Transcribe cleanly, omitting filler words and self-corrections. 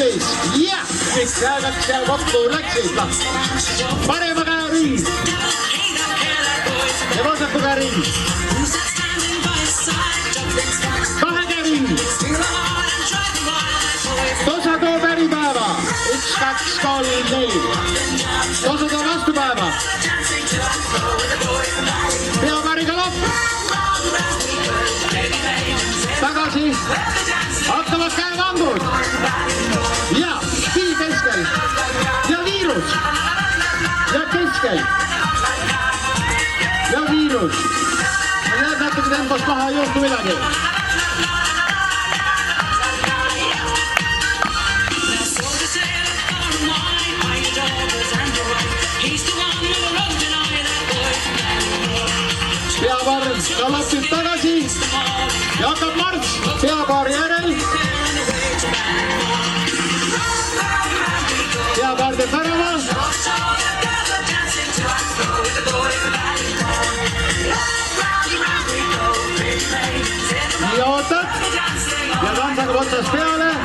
ees ja kõik käed seal kokku läksid. Parema käe ring ja vasaku käe ring. Kahe käe ring. Tosa toob äripäeva 1, 2, 3, 4. Tosa toob vastupäeva. Peapääriga lopp. Tagasi. Hakkavad käevangud. Ja Stii keskel. Ja Viirus. Ja keskel. Ja Viirus. Jääb natuke tempos maha, ei juhtu midagi. Peapaar kalapib tagasi ja hakkab marts peapaari järel. Peapaar teeb värava. Nii ootad ja tants hakkab otsast peale.